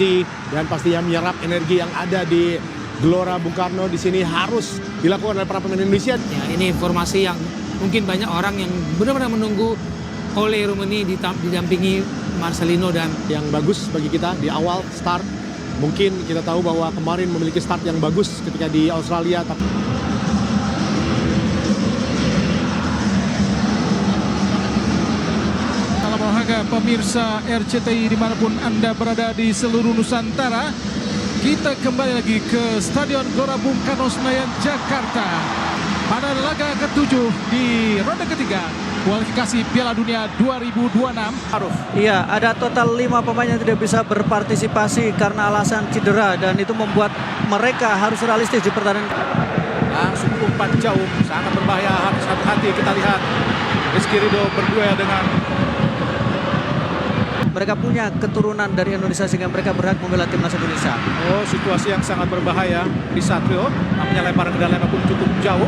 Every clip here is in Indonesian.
energi dan pastinya menyerap energi yang ada di Gelora Bung Karno di sini harus dilakukan oleh para pemain Indonesia. Ya, ini informasi yang mungkin banyak orang yang benar-benar menunggu oleh Rumeni didampingi Marcelino dan Yang bagus bagi kita di awal start. Mungkin kita tahu bahwa kemarin memiliki start yang bagus ketika di Australia. Salam olahraga pemirsa RCTI dimanapun Anda berada di seluruh Nusantara. Kita kembali lagi ke Stadion Gelora Bung Karno Senayan, Jakarta. Pada laga ke-7 di ronde ketiga kualifikasi Piala Dunia 2026. Iya, ada total 5 pemain yang tidak bisa berpartisipasi karena alasan cedera dan itu membuat mereka harus realistis di pertandingan. Langsung umpan jauh, sangat berbahaya, harus hati-hati. Kita lihat Rizky Ridho berduel dengan Mereka punya keturunan dari Indonesia sehingga mereka berhak membela timnas Indonesia. oh situasi yang sangat berbahaya di Satrio. Namanya lemparan ke dalam pun cukup jauh.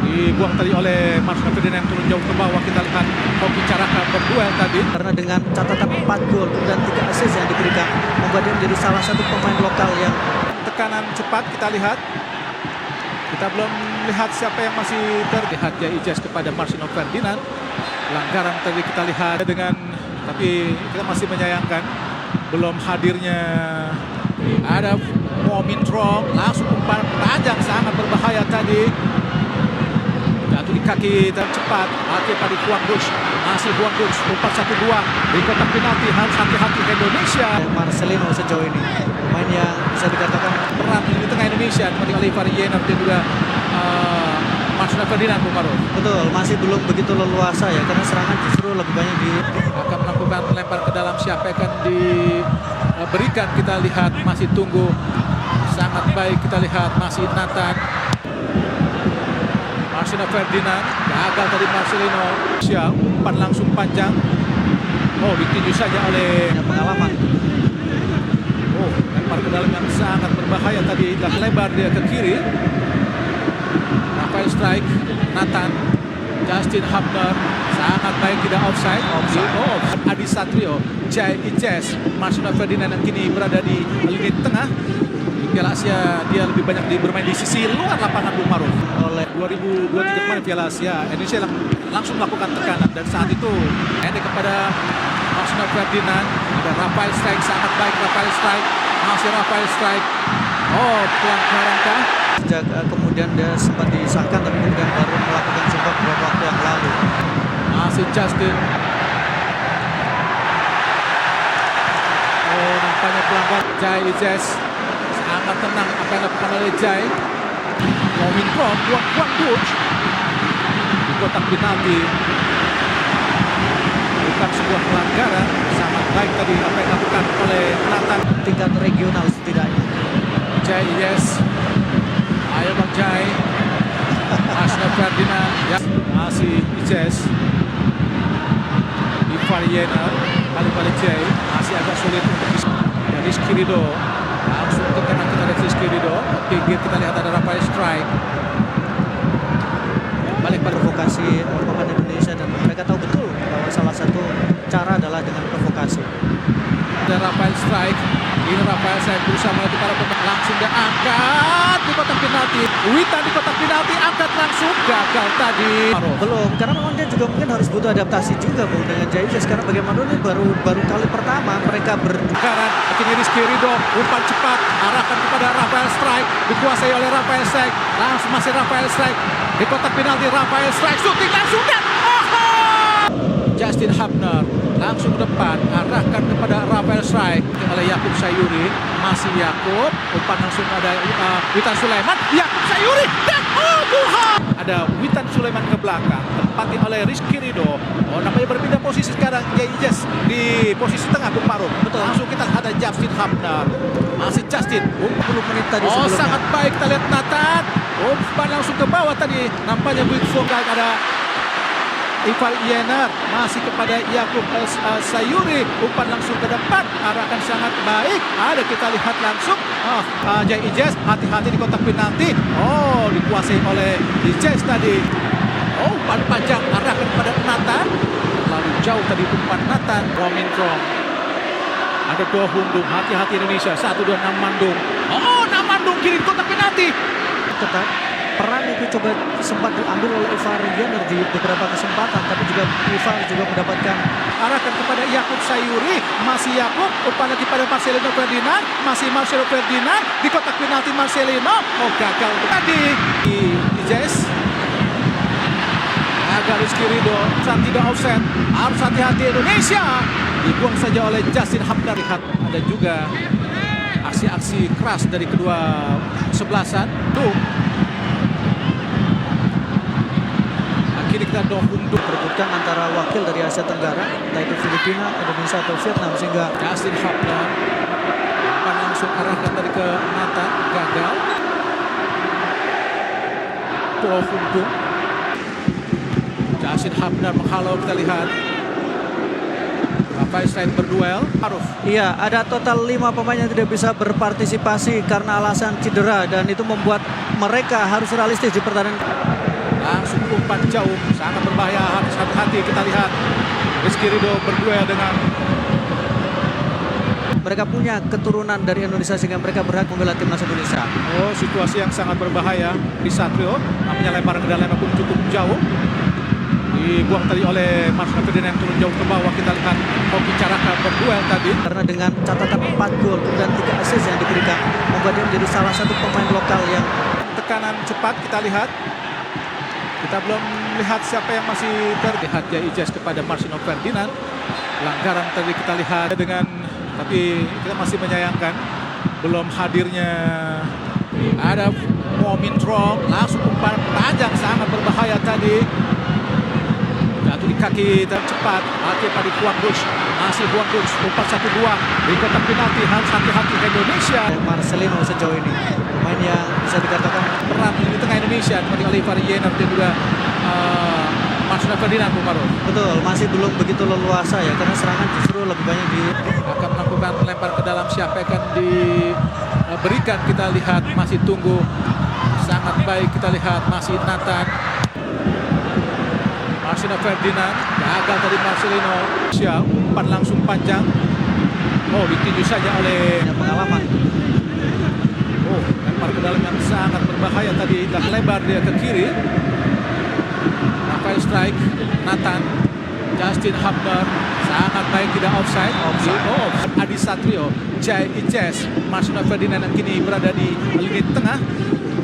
Dibuang tadi oleh Marcelino Ferdinand yang turun jauh ke bawah. Kita lihat Hoki Caraka berduel tadi. Karena dengan catatan 4 gol dan 3 assist yang diberikan membuat dia menjadi salah satu pemain lokal yang Tekanan cepat kita lihat. Kita belum lihat siapa yang masih terlihat. Jai Ijaz kepada Marcelino Ferdinand. Pelanggaran tadi kita lihat dengan, tapi kita masih menyayangkan belum hadirnya ada Momin Trong. Langsung umpan panjang sangat berbahaya tadi. Jatuh di kaki dan cepat. Hati pada Juan Cruz. Masih Juan Cruz. Umpan 1-2 di kotak penalti. Harus hati-hati ke Indonesia. Marcelino sejauh ini pemain yang bisa dikatakan Peran di tengah Indonesia seperti oleh Fari Yener dan juga Marcelino Ferdinand, Bung Maruf. betul masih belum begitu leluasa ya karena serangan justru lebih banyak di Akan melakukan lempar ke dalam, siapa yang akan diberikan. Kita lihat masih tunggu. Sangat baik kita lihat masih Nathan. Marcelino Ferdinand gagal tadi Marcelino. Umpan langsung panjang. Oh, ditinju saja oleh pengalaman. oh, lempar ke dalam yang sangat berbahaya tadi. Dah lebar dia ke kiri. Rafael strike, Nathan, Justin Hubner, sangat baik, tidak offside. Adi Satrio, Jai Ijaz, Marcelino Ferdinand yang kini berada di lini tengah. Di Piala Asia dia lebih banyak bermain di sisi luar lapangan, Bung Maruf. Oleh 2023 kemarin Piala Asia, Indonesia langsung melakukan tekanan dan saat itu pendek kepada Marcelino Ferdinand. Ada Rafael strike, sangat baik Rafael strike, masih Rafael strike. Oh, pelanggaran kah? Sejak kemudian dia sempat disahkan tapi kemudian baru melakukan sumpah beberapa waktu yang lalu. Masih Justin. Oh, nampaknya pelanggar. Jai Ijaz sangat tenang apa yang dilakukan oleh Jai. Momin Kong, Juan Cruz di kotak penalti. Bukan sebuah pelanggaran, sangat baik tadi apa yang dilakukan oleh Nathan. Tingkat regional setidaknya. Jai Ijaz. Ayo Bang Jai. Marcelino Ferdinand. Ya, masih Ijaz. Ivar Yener. Balik Jai. Masih agak sulit untuk Rizky Ridho. Langsung ke tengah kita lihat Rizky Ridho. Pinggir kita lihat ada Rafael strike. Balik pada provokasi pemain Indonesia dan mereka tahu betul bahwa salah satu cara adalah dengan provokasi. Ada Rafael strike. Ini Rafael strike berusaha melalui para pemain. Langsung dia angkat di kotak penalti. Witan di kotak penalti angkat langsung, gagal tadi. Belum, karena memang dia juga mungkin harus butuh adaptasi juga Bung dengan Jai Ijaz karena bagaimana ini baru kali pertama mereka Sekarang akhirnya Rizky Ridho, umpan cepat arahkan kepada Rafael strike, dikuasai oleh Rafael strike. Langsung masih Rafael strike di kotak penalti. Rafael strike shooting langsung dan Justin Hubner langsung ke depan, arahkan kepada Rafael strike oleh Yakub Sayuri. Masih Yakub, umpan langsung ada Witan Sulaiman. Yakub Sayuri dan Tuhan. Ada Witan Sulaiman ke belakang, tempati oleh Rizky Ridho. Oh, nampaknya berpindah posisi sekarang Jai Ijaz di posisi tengah, Bung Maruf. Betul. Langsung kita ada Justin Hubner. Masih Justin. 10 menit tadi Oh, sebelumnya. sangat baik kita lihat Nathan. Umpan langsung ke bawah tadi. Nampaknya Wilson ada Ivar Yener masih kepada Yakub Sayuri, umpan langsung ke depan, arahkan sangat baik. Ada kita lihat langsung Jai Ijaz, hati-hati di kotak penalti. Oh, dikuasai oleh Ijaz tadi. Oh, umpan panjang arahkan kepada Nathan. Terlalu jauh tadi umpan Nathan. Momin Trong Ada Go Hundung, hati-hati Indonesia. 1-2 Namandung. Oh, Namandung kiri kotak penalti. Tetap peran itu coba sempat diambil oleh Ivar Yener di beberapa kesempatan, tapi juga Ivar juga mendapatkan Arahkan kepada Yakub Sayuri. Masih Yakub, umpan lagi pada Marcelino Ferdinand. Masih Marcelo Ferdinand di kotak penalti Marcelino. Oh, gagal tadi di Jazz. Agak Rizky Ridho, saat tidak offset. Harus hati-hati Indonesia. Dibuang saja oleh Justin Hapner. Lihat ada juga aksi-aksi keras dari kedua sebelasan. Tuh. Kini kita Dohundung perebutan antara wakil dari Asia Tenggara, entah itu Filipina, Indonesia atau Vietnam, sehingga Justin Hapner. Umpan langsung arahkan dari ke mata, gagal. Dohundung. Justin Hapner menghalau, kita lihat. Rafael Strike berduel. Aruf. iya, ada total 5 pemain yang tidak bisa berpartisipasi karena alasan cedera, dan itu membuat mereka harus realistis di pertandingan. Langsung umpan jauh, sangat berbahaya. Harus hati-hati, kita lihat. Rizky Ridho berduel dengan Mereka punya keturunan dari Indonesia sehingga mereka berhak membela timnas Indonesia. oh, situasi yang sangat berbahaya di Satrio. Namanya lemparan ke dalam pun cukup jauh. Dibuang tadi oleh Marcelino Ferdinand, turun jauh ke bawah. Kita lihat Hoki Caraka berduel tadi. Karena dengan catatan 4 gol dan 3 assist yang diberikan, membuat dia menjadi salah satu pemain lokal yang Tekanan cepat, kita lihat. Kita belum lihat siapa yang masih terlihat. Ya, Ijaz kepada Marcelino Ferdinand. Pelanggaran tadi kita lihat dengan, tapi kita masih menyayangkan belum hadirnya. Ada Momin Trong, langsung umpan panjang sangat berbahaya tadi. Jatuh di kaki dan cepat. Hati pada Huang Duch. Masih Huang Duch, umpan 1-2 di kotak penalti. Harus hati-hati ke Indonesia. Marcelino sejauh ini pemain yang bisa dikatakan Peran di tengah Indonesia dimainkan oleh Ivar Yener dan juga Marcelino Ferdinand, Bung Maruf. betul masih belum begitu leluasa ya, karena serangan justru lebih banyak di Akan melakukan lempar ke dalam, siapa yang akan diberikan, kita lihat. Masih tunggu. Sangat baik, kita lihat. Masih Nathan. Marcelino Ferdinand, gagal tadi Marcelino. Umpan langsung panjang. Oh, ditinju saja oleh pengalaman. Oh, lempar ke dalam yang sangat berbahaya tadi. Dah lebar dia ke kiri. Rafael Strike, Nathan, Justin Hapner, sangat baik, tidak offside. Oh, Adi Satrio, Jai Ijaz, Marcelino Ferdinand yang kini berada di lini tengah.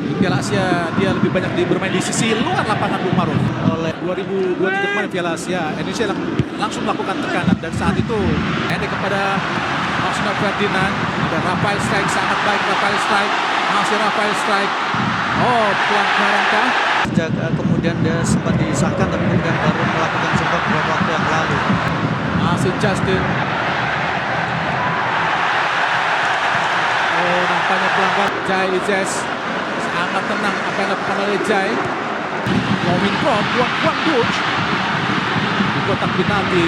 Di Piala Asia dia lebih banyak bermain di sisi luar lapangan, Bung Maruf. Oleh 2023 kemarin Piala Asia, Indonesia langsung melakukan tekanan, dan saat itu pendek kepada Marcelino Ferdinand. Ada Rafael Strike, sangat baik Rafael Strike. Masih Rafael Strike. Oh, pelanggaran kah? Sejak kemudian dia sempat disahkan, tapi kemudian baru melakukan sempat beberapa waktu yang lalu. Masih Justin. Oh, nampaknya pelanggar. Jai Ijaz sangat tenang apa yang dilakukan oleh Jai. Momin Kron, Huang Duch di kotak penalti.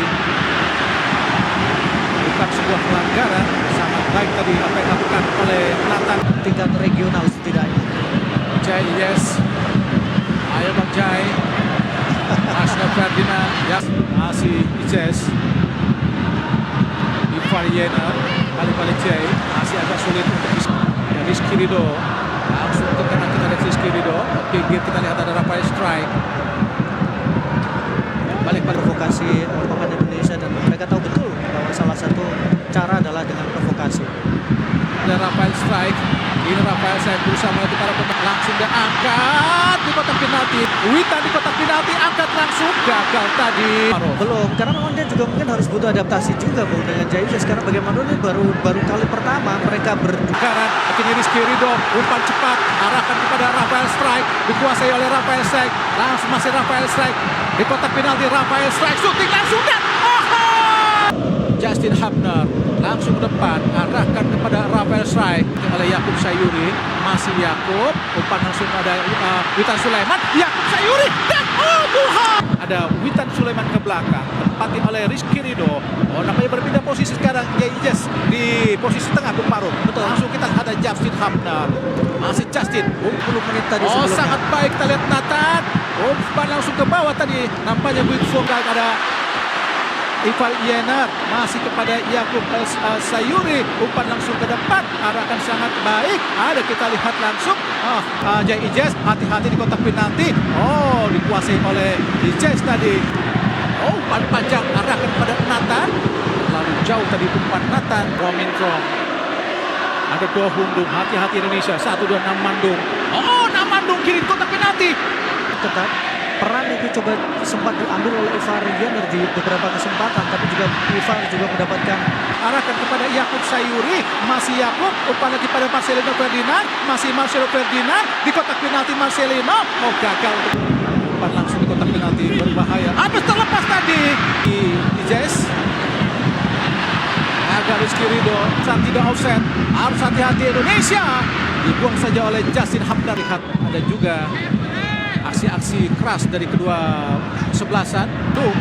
Bukan sebuah pelanggaran. Sangat baik tadi apa yang dilakukan oleh Nathan. Tingkat regional setidaknya. Jai Ijaz. Ayo Bang Jai. Marcelino Ferdinand. Ya, masih Ijaz. Ivar Yener. Balik-balik Jai. Masih agak sulit untuk Rizky Ridho. Langsung ke kanan kita lihat Rizky Ridho. Pinggir kita lihat ada Rafael Strike. Balik Provokasi pemain Indonesia, dan mereka tahu betul bahwa salah satu cara adalah dengan provokasi. ada Rafael Strike. Ini Rafael Strike berusaha melalui para pemain. Langsung dia angkat di kotak penalti. Witan di kotak penalti, angkat langsung, gagal tadi. Belum, karena memang dia juga mungkin harus butuh adaptasi juga Bung dengan Jai Ijaz, karena bagaimana ini baru kali pertama mereka Sekarang akhirnya Rizky Ridho, umpan cepat, arahkan kepada Rafael Strike, dikuasai oleh Rafael Strike. Langsung masih Rafael Strike di kotak penalti. Rafael Strike shooting langsung dan Justin Hapner langsung ke depan, arahkan kepada Rafael Strike oleh Yakub Sayuri. Masih Yakub, umpan langsung ada Witan Sulaiman. Yakub Sayuri dan Tuhan. Ada Witan Sulaiman ke belakang, tempati oleh Rizky Ridho. Oh, namanya berpindah posisi sekarang. Jai Ijaz di posisi tengah, Bung Maruf. Betul. Langsung kita ada Justin Hapner. Masih Justin. 10 menit tadi Oh, sebelumnya. sangat baik, kita lihat Nathan. Umpan langsung ke bawah tadi. Nampaknya Buik Fonga ada Ival Yener masih kepada Yakub Sayuri, umpan langsung ke depan, arahkan sangat baik. Ada kita lihat langsung Jai Ijes, hati-hati di kotak penalti. Oh, dikuasai oleh Ijes tadi. Oh, umpan panjang arahkan pada Nathan. Lalu jauh tadi umpan Nathan. Romintron. Ada dua Hundung, hati-hati Indonesia. 1-2 Namandung. Oh, Namandung kiri kotak penalti. Tetap peran itu coba sempat diambil oleh Ivar Yener di beberapa kesempatan, tapi juga Ivar juga mendapatkan. Arahkan kepada Yakub Sayuri, masih Yakub, umpan lagi pada Marcelino Ferdinand, masih Marcelo Ferdinand di kotak penalti Marcelino. Oh, gagal untuk umpan langsung di kotak penalti, berbahaya. Habis terlepas tadi di Ijes. Agak Rizky Ridho, saat tidak offset, harus hati-hati Indonesia. Dibuang saja oleh Justin Hapner. Lihat ada juga aksi-aksi keras dari kedua sebelasan. Tuh.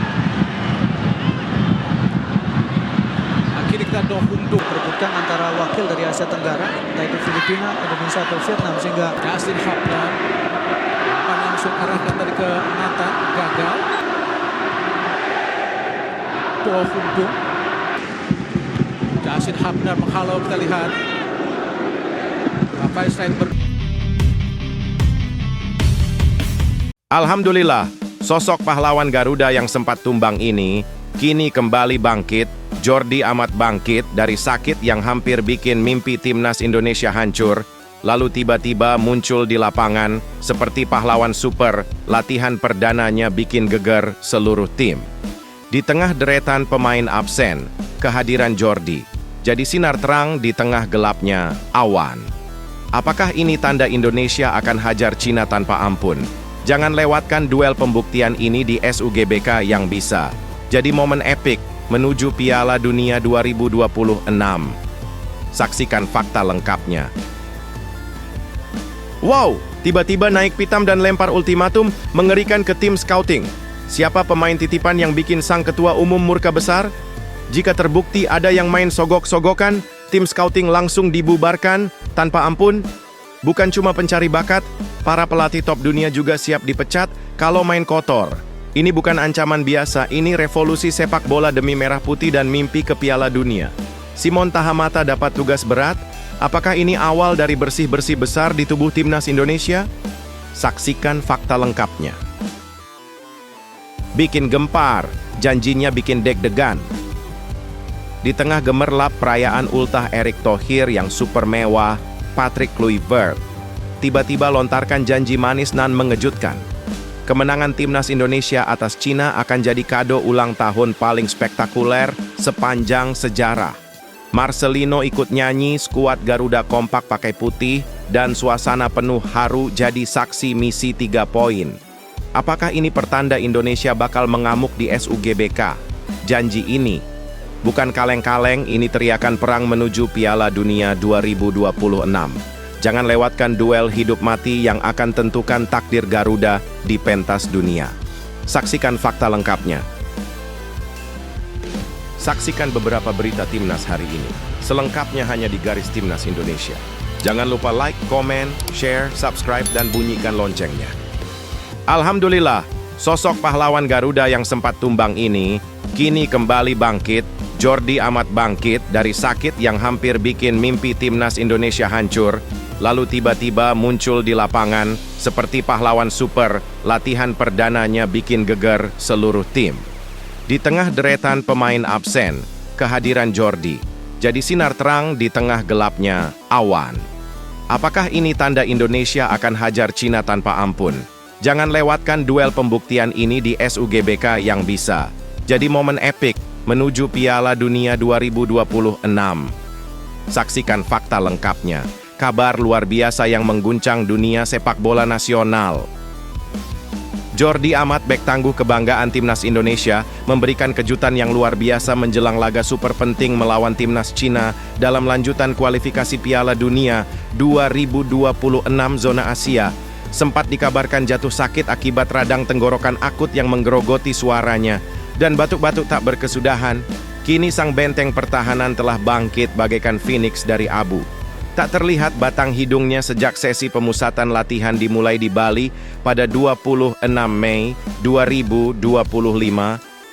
Akhirnya kita Hundung Perebutkan antara wakil dari Asia Tenggara, entah itu Filipina, Indonesia atau Vietnam, sehingga Justin Hapner umpan langsung arahkan tadi ke Nathan, gagal. Hundung. Justin Hapner menghalau, kita lihat. Rafael Steinberg. Alhamdulillah, sosok pahlawan Garuda yang sempat tumbang ini kini kembali bangkit. Jordi Amat bangkit dari sakit yang hampir bikin mimpi timnas Indonesia hancur, lalu tiba-tiba muncul di lapangan seperti pahlawan super. Latihan perdananya bikin geger seluruh tim. Di tengah deretan pemain absen, kehadiran Jordi jadi sinar terang di tengah gelapnya awan. Apakah ini tanda Indonesia akan hajar Cina tanpa ampun? Jangan lewatkan duel pembuktian ini di SUGBK yang bisa jadi momen epik menuju Piala Dunia 2026. Saksikan fakta lengkapnya. Wow, tiba-tiba naik pitam dan lempar ultimatum mengerikan ke tim scouting. Siapa pemain titipan yang bikin sang ketua umum murka besar? Jika terbukti ada yang main sogok-sogokan, tim scouting langsung dibubarkan tanpa ampun. Bukan cuma pencari bakat, para pelatih top dunia juga siap dipecat kalau main kotor. Ini bukan ancaman biasa, ini revolusi sepak bola demi merah putih dan mimpi ke Piala Dunia. Simon Tahamata dapat tugas berat. Apakah ini awal dari bersih-bersih besar di tubuh timnas Indonesia? Saksikan fakta lengkapnya. Bikin gempar, janjinya bikin deg-degan. Di tengah gemerlap perayaan ultah Erick Thohir yang super mewah, Patrick Kluivert tiba-tiba lontarkan janji manis nan mengejutkan. Kemenangan timnas Indonesia atas Cina akan jadi kado ulang tahun paling spektakuler sepanjang sejarah. Marcelino ikut nyanyi, skuad Garuda kompak pakai putih, dan suasana penuh haru jadi saksi misi 3 poin. Apakah ini pertanda Indonesia bakal mengamuk di SUGBK? Janji ini bukan kaleng-kaleng, ini teriakan perang menuju Piala Dunia 2026. Jangan lewatkan duel hidup mati yang akan tentukan takdir Garuda di pentas dunia. Saksikan fakta lengkapnya. Saksikan beberapa berita timnas hari ini. Selengkapnya hanya di Garis Timnas Indonesia. Jangan lupa like, komen, share, subscribe, dan bunyikan loncengnya. Alhamdulillah, sosok pahlawan Garuda yang sempat tumbang ini kini kembali bangkit. Jordi Amat bangkit dari sakit yang hampir bikin mimpi timnas Indonesia hancur, lalu tiba-tiba muncul di lapangan seperti pahlawan super. Latihan perdananya bikin geger seluruh tim. Di tengah deretan pemain absen, kehadiran Jordi jadi sinar terang di tengah gelapnya awan. Apakah ini tanda Indonesia akan hajar Cina tanpa ampun? Jangan lewatkan duel pembuktian ini di SUGBK yang bisa jadi momen epik menuju Piala Dunia 2026. Saksikan fakta lengkapnya. Kabar luar biasa yang mengguncang dunia sepak bola nasional. Jordi Amat, bek tangguh kebanggaan timnas Indonesia, memberikan kejutan yang luar biasa menjelang laga super penting melawan timnas Cina dalam lanjutan kualifikasi Piala Dunia 2026 zona Asia. Sempat dikabarkan jatuh sakit akibat radang tenggorokan akut yang menggerogoti suaranya dan batuk-batuk tak berkesudahan. Kini sang benteng pertahanan telah bangkit bagaikan phoenix dari abu. Tak terlihat batang hidungnya sejak sesi pemusatan latihan dimulai di Bali pada 26 Mei 2025.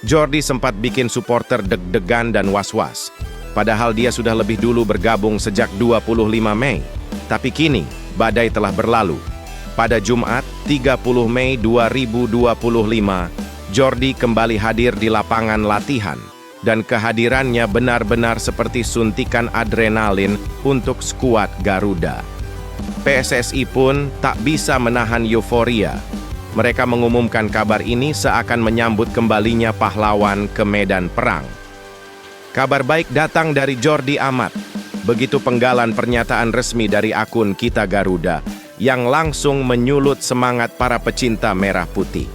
Jordi sempat bikin supporter deg-degan dan was-was. Padahal dia sudah lebih dulu bergabung sejak 25 Mei. Tapi kini, badai telah berlalu. Pada Jumat, 30 Mei 2025, Jordi kembali hadir di lapangan latihan. Dan kehadirannya benar-benar seperti suntikan adrenalin untuk skuad Garuda. PSSI pun tak bisa menahan euforia. Mereka mengumumkan kabar ini seakan menyambut kembalinya pahlawan ke medan perang. Kabar baik datang dari Jordi Amat. Begitu penggalan pernyataan resmi dari akun Kita Garuda yang langsung menyulut semangat para pecinta merah putih.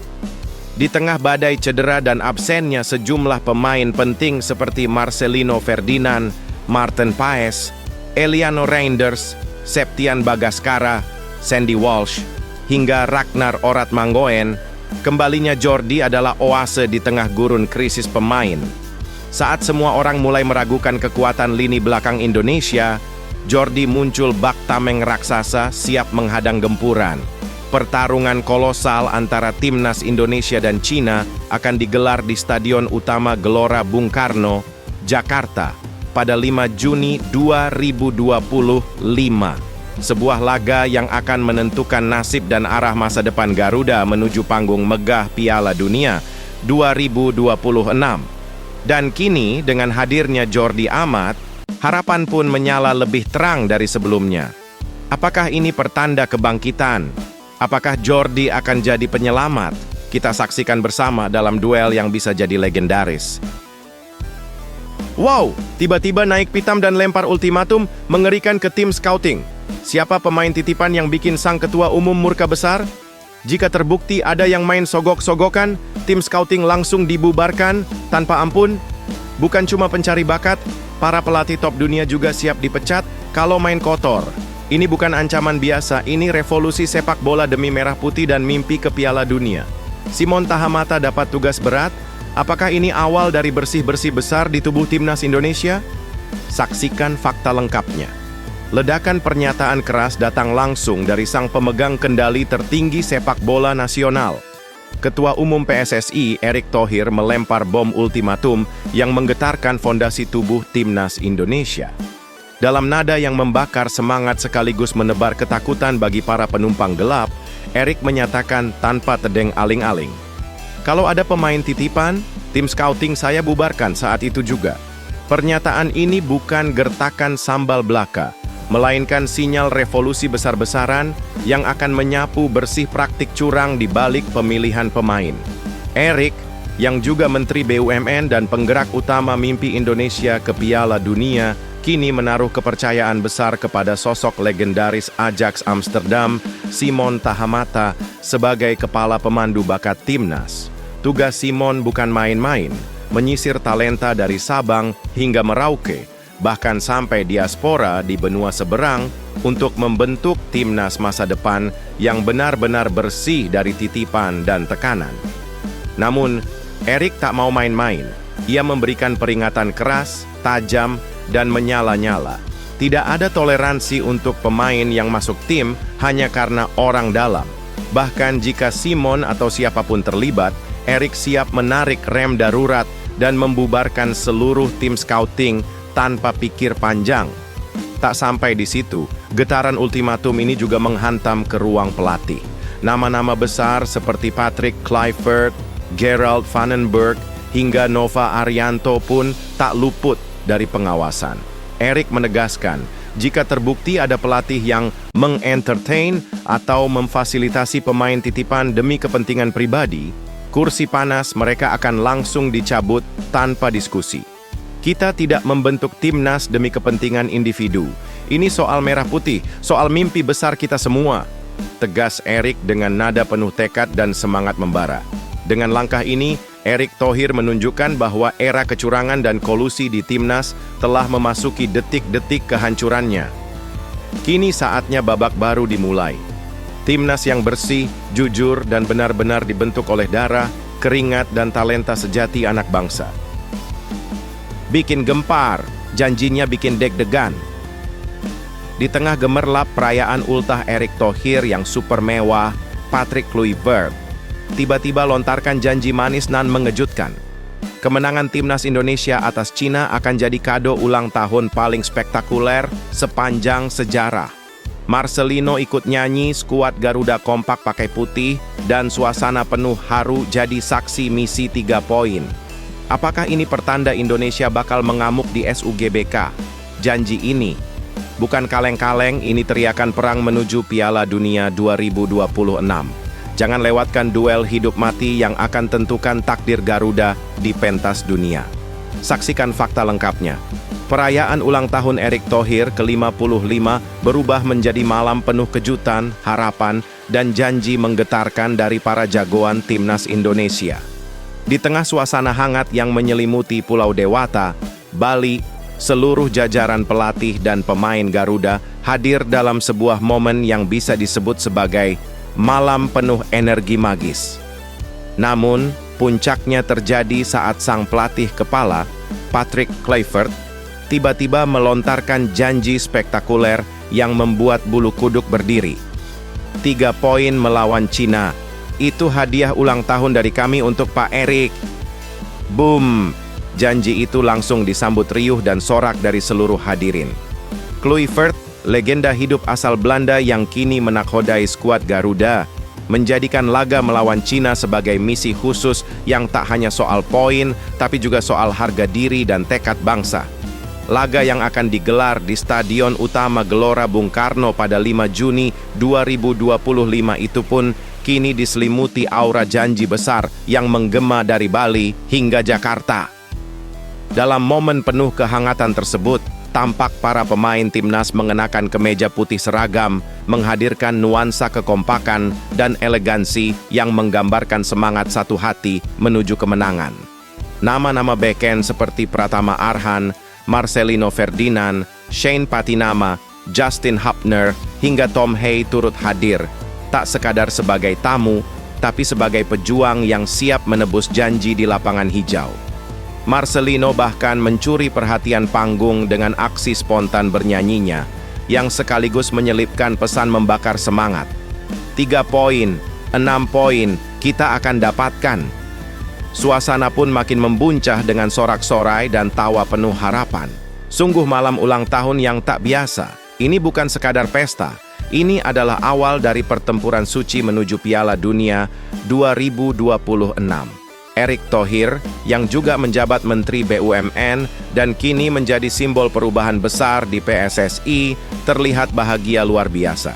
Di tengah badai cedera dan absennya sejumlah pemain penting seperti Marcelino Ferdinand, Maarten Paes, Eliano Reinders, Septian Bagaskara, Sandy Walsh, hingga Ragnar Orat Manggoen, kembalinya Jordi adalah oase di tengah gurun krisis pemain. Saat semua orang mulai meragukan kekuatan lini belakang Indonesia, Jordi muncul bak tameng raksasa siap menghadang gempuran. Pertarungan kolosal antara timnas Indonesia dan Cina akan digelar di Stadion Utama Gelora Bung Karno, Jakarta, pada 5 Juni 2025. Sebuah laga yang akan menentukan nasib dan arah masa depan Garuda menuju panggung megah Piala Dunia 2026. Dan kini dengan hadirnya Jordi Amat, harapan pun menyala lebih terang dari sebelumnya. Apakah ini pertanda kebangkitan? Apakah Jordi akan jadi penyelamat? Kita saksikan bersama dalam duel yang bisa jadi legendaris. Wow, tiba-tiba naik pitam dan lempar ultimatum mengerikan ke tim scouting. Siapa pemain titipan yang bikin sang ketua umum murka besar? Jika terbukti ada yang main sogok-sogokan, tim scouting langsung dibubarkan tanpa ampun. Bukan cuma pencari bakat, para pelatih top dunia juga siap dipecat kalau main kotor. Ini bukan ancaman biasa, ini revolusi sepak bola demi merah putih dan mimpi ke Piala Dunia. Simon Tahamata dapat tugas berat. Apakah ini awal dari bersih-bersih besar di tubuh timnas Indonesia? Saksikan fakta lengkapnya. Ledakan pernyataan keras datang langsung dari sang pemegang kendali tertinggi sepak bola nasional. Ketua Umum PSSI, Erick Thohir, melempar bom ultimatum yang menggetarkan fondasi tubuh timnas Indonesia. Dalam nada yang membakar semangat sekaligus menebar ketakutan bagi para penumpang gelap, Erick menyatakan tanpa tedeng aling-aling, "Kalau ada pemain titipan, tim scouting saya bubarkan saat itu juga." Pernyataan ini bukan gertakan sambal belaka, melainkan sinyal revolusi besar-besaran yang akan menyapu bersih praktik curang di balik pemilihan pemain. Erick, yang juga Menteri BUMN dan penggerak utama mimpi Indonesia ke Piala Dunia, kini menaruh kepercayaan besar kepada sosok legendaris Ajax Amsterdam, Simon Tahamata, sebagai kepala pemandu bakat timnas. Tugas Simon bukan main-main, menyisir talenta dari Sabang hingga Merauke, bahkan sampai diaspora di benua seberang untuk membentuk timnas masa depan yang benar-benar bersih dari titipan dan tekanan. Namun, Erick tak mau main-main. Ia memberikan peringatan keras, tajam, dan menyala-nyala. Tidak ada toleransi untuk pemain yang masuk tim hanya karena orang dalam. Bahkan jika Simon atau siapapun terlibat, Erick siap menarik rem darurat dan membubarkan seluruh tim scouting tanpa pikir panjang. Tak sampai di situ, getaran ultimatum ini juga menghantam ke ruang pelatih. Nama-nama besar seperti Patrick Kluivert, Gerald Vandenberg, hingga Nova Arianto pun tak luput dari pengawasan. Erick menegaskan, jika terbukti ada pelatih yang mengentertain atau memfasilitasi pemain titipan demi kepentingan pribadi, kursi panas mereka akan langsung dicabut tanpa diskusi. Kita tidak membentuk timnas demi kepentingan individu. Ini soal merah putih, soal mimpi besar kita semua. Tegas Erick dengan nada penuh tekad dan semangat membara. Dengan langkah ini, Erick Thohir menunjukkan bahwa era kecurangan dan kolusi di timnas telah memasuki detik-detik kehancurannya. Kini saatnya babak baru dimulai. Timnas yang bersih, jujur, dan benar-benar dibentuk oleh darah, keringat, dan talenta sejati anak bangsa. Bikin gempar, janjinya bikin deg-degan. Di tengah gemerlap perayaan ultah Erick Thohir yang super mewah, Patrick Kluivert tiba-tiba lontarkan janji manis nan mengejutkan. Kemenangan timnas Indonesia atas Cina akan jadi kado ulang tahun paling spektakuler sepanjang sejarah. Marcelino ikut nyanyi, skuad Garuda kompak pakai putih, dan suasana penuh haru jadi saksi misi 3 poin. Apakah ini pertanda Indonesia bakal mengamuk di SUGBK? Janji ini bukan kaleng-kaleng, ini teriakan perang menuju Piala Dunia 2026. Jangan lewatkan duel hidup mati yang akan tentukan takdir Garuda di pentas dunia. Saksikan fakta lengkapnya. Perayaan ulang tahun Erick Thohir ke-55 berubah menjadi malam penuh kejutan, harapan, dan janji menggetarkan dari para jagoan timnas Indonesia. Di tengah suasana hangat yang menyelimuti Pulau Dewata, Bali, seluruh jajaran pelatih dan pemain Garuda hadir dalam sebuah momen yang bisa disebut sebagai malam penuh energi magis. Namun, puncaknya terjadi saat sang pelatih kepala, Patrick Kluivert, tiba-tiba melontarkan janji spektakuler yang membuat bulu kuduk berdiri. 3 poin melawan Cina. Itu hadiah ulang tahun dari kami untuk Pak Erick. Boom! Janji itu langsung disambut riuh dan sorak dari seluruh hadirin. Kluivert, legenda hidup asal Belanda yang kini menakodai skuad Garuda, menjadikan laga melawan Cina sebagai misi khusus yang tak hanya soal poin, tapi juga soal harga diri dan tekad bangsa. Laga yang akan digelar di Stadion Utama Gelora Bung Karno pada 5 Juni 2025 itu pun kini diselimuti aura janji besar yang menggema dari Bali hingga Jakarta. Dalam momen penuh kehangatan tersebut, tampak para pemain timnas mengenakan kemeja putih seragam, menghadirkan nuansa kekompakan dan elegansi yang menggambarkan semangat satu hati menuju kemenangan. Nama-nama beken seperti Pratama Arhan, Marcelino Ferdinand, Shane Patinama, Justin Hubner, hingga Tom Hay turut hadir, tak sekadar sebagai tamu, tapi sebagai pejuang yang siap menebus janji di lapangan hijau. Marcelino bahkan mencuri perhatian panggung dengan aksi spontan bernyanyinya, yang sekaligus menyelipkan pesan membakar semangat. 3 poin, 6 poin, kita akan dapatkan. Suasana pun makin membuncah dengan sorak-sorai dan tawa penuh harapan. Sungguh malam ulang tahun yang tak biasa. Ini bukan sekadar pesta. Ini adalah awal dari pertempuran suci menuju Piala Dunia 2026. Erick Thohir, yang juga menjabat Menteri BUMN dan kini menjadi simbol perubahan besar di PSSI, terlihat bahagia luar biasa.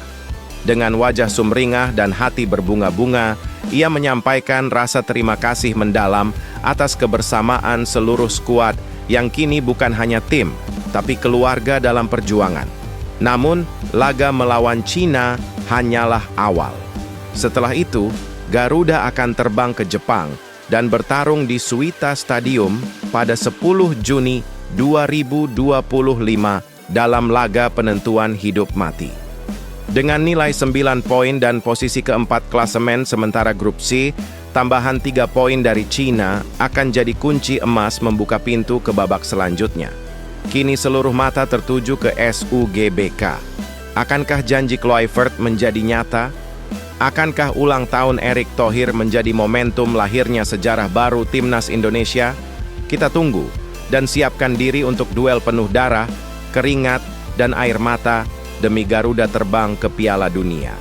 Dengan wajah sumringah dan hati berbunga-bunga, ia menyampaikan rasa terima kasih mendalam atas kebersamaan seluruh skuad yang kini bukan hanya tim, tapi keluarga dalam perjuangan. Namun, laga melawan Cina hanyalah awal. Setelah itu, Garuda akan terbang ke Jepang dan bertarung di Suita Stadium pada 10 Juni 2025 dalam laga penentuan hidup mati. Dengan nilai 9 poin dan posisi keempat klasemen sementara grup C, tambahan 3 poin dari Cina akan jadi kunci emas membuka pintu ke babak selanjutnya. Kini seluruh mata tertuju ke SUGBK. Akankah janji Kluivert menjadi nyata? Akankah ulang tahun Erick Thohir menjadi momentum lahirnya sejarah baru timnas Indonesia? Kita tunggu dan siapkan diri untuk duel penuh darah, keringat, dan air mata demi Garuda terbang ke Piala Dunia.